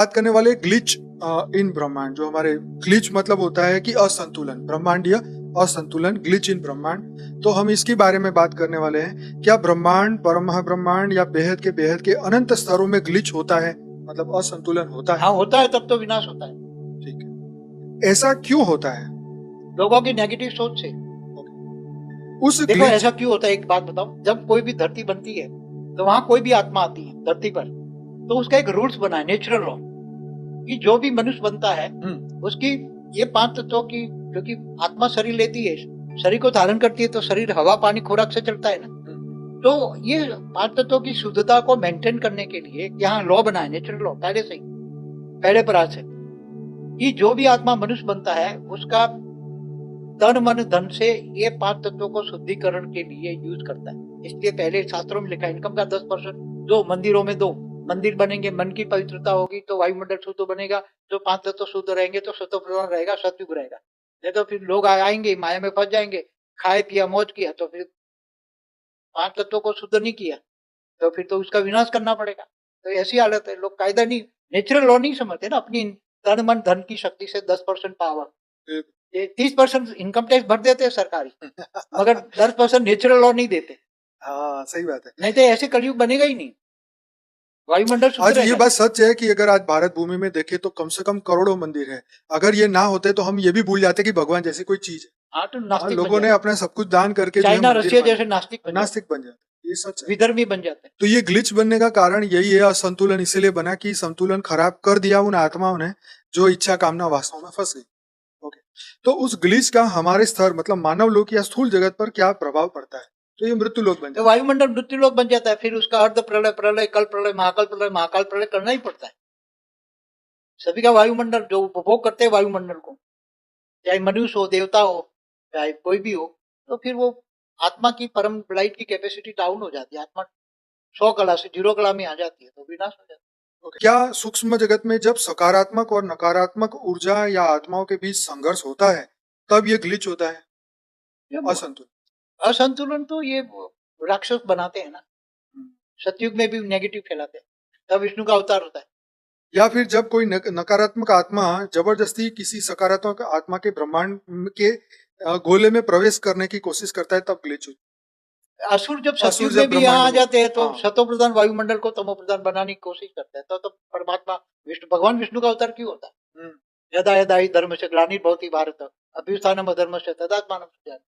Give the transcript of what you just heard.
बात करने वाले ग्लिच इन ब्रह्मांड। जो हमारे ग्लिच मतलब होता है कि असंतुलन, ब्रह्मांडीय असंतुलन, ग्लिच इन ब्रह्मांड। तो हम इसके बारे में बात करने वाले हैं। क्या ब्रह्मांड, परमब्रह्मांड या बेहद के अनंत स्तरों में ग्लिच होता है, मतलब असंतुलन होता है? हाँ होता है, तब तो विनाश होता है। ठीक है, ऐसा क्यों होता है? लोगों की नेगेटिव सोच से। उस देखो ग्लिच ऐसा क्यों होता है, एक बात बताओ। जब कोई भी धरती बनती है तो वहां कोई भी आत्मा आती है धरती पर, तो उसका एक रूल्स बना है, नेचुरल लॉ, कि जो भी मनुष्य बनता है उसकी ये 5 तत्वों की, क्योंकि आत्मा शरीर लेती है, शरीर को धारण करती है, तो शरीर हवा पानी खुराक से चलता है ना। तो ये 5 तत्वों की शुद्धता को मेंटेन करने के लिए यहाँ लॉ बना है, नेचुरल लॉ, पहले से ही, पहले परात से, कि जो भी आत्मा मनुष्य बनता है उसका तन मन धन से ये 5 तत्वों को शुद्धिकरण के लिए यूज करता है। इसलिए पहले शास्त्रों में लिखा है इनकम का 10% जो मंदिरों में दो। मंदिर बनेंगे, मन की पवित्रता होगी तो वायुमंडल शुद्ध बनेगा। जो 5 तत्व शुद्ध रहेंगे तो सत्व प्रधान रहेगा, सतयुग रहेगा। नहीं तो फिर लोग आएंगे, माया में फंस जाएंगे, खाए पिया मौज किया, तो फिर 5 तत्वों को शुद्ध नहीं किया तो फिर तो उसका विनाश करना पड़ेगा। तो ऐसी हालत है, लोग कायदा नहीं, नेचुरल लॉ नहीं समझते ना। अपनी तन मन धन की शक्ति से 10% पावर, ये 30% इनकम टैक्स भर देते हैं सरकारी, मगर 10% नेचुरल लॉ नहीं देते। हाँ, सही बात है। नहीं तो ऐसे कलयुग बनेगा ही नहीं, वायुमंडल शुद्ध आज ये रहेगा। बात सच है कि अगर आज भारत भूमि में देखें तो कम से कम करोड़ों मंदिर है। अगर ये ना होते तो हम ये भी भूल जाते कि भगवान जैसी कोई चीज है। हाँ तो हाँ, नास्तिक बन लोगों ने जाते, अपना सब कुछ दान करके जो है चाइना मंदिर रशिया बनाए, जैसे नास्तिक बन जाते, नास्तिक बन जाते। ये सच है। विधर्मी बन जाते। तो ये ग्लिच बनने का कारण यही है, असंतुलन इसीलिए बना कि संतुलन खराब कर दिया उन आत्माओं ने जो इच्छा कामना वासनाओं में फंस गई। ओके, तो उस ग्लिच का हमारे स्तर मतलब मानव लोक या स्थूल जगत पर क्या प्रभाव पड़ता है? तो ये मृत्यु लोक बन तो जाता वायुमंडल मृत्यु लोक बन जाता है। फिर उसका अर्ध प्रलय, प्रलय, कल प्रलय, महाकाल प्रलय करना ही पड़ता है। सभी का वायुमंडल जो उपभोग करते हैं वायुमंडल को, चाहे मनुष्य हो, देवता हो, चाहे कोई भी हो, तो फिर वो आत्मा की परम लाइट की कैपेसिटी डाउन हो जाती है। आत्मा 100 कला से 0 कला में आ जाती है, तो विनाश हो जाता है। है। ओके, क्या सूक्ष्म जगत में जब सकारात्मक और नकारात्मक ऊर्जा या आत्माओं के बीच संघर्ष होता है तब ये ग्लिच होता है, ये असंतुलन? असंतुलन तो ये राक्षस बनाते हैं ना, सतयुग में भी नेगेटिव फैलाते हैं, तब विष्णु का अवतार होता है। या फिर जब कोई नकारात्मक आत्मा जबरदस्ती किसी सकारात्मक आत्मा के ब्रह्मांड के गोले में प्रवेश करने की कोशिश करता है तब ग्लिच होता असुर जब है। असुर सतयुग में जब भी यहाँ आ ब्रह्मांड जाते हैं तो हाँ, सतो प्रधान वायुमंडल को तमो प्रधान बनाने की कोशिश करते हैं, तो परमात्मा विष्णु, भगवान विष्णु का अवतार क्यों होता है? यदा यदा ही धर्म से ग्लानिर्भवति भारत अभ्युत्थानम् अधर्मस्य तदात्मानं सृजामि।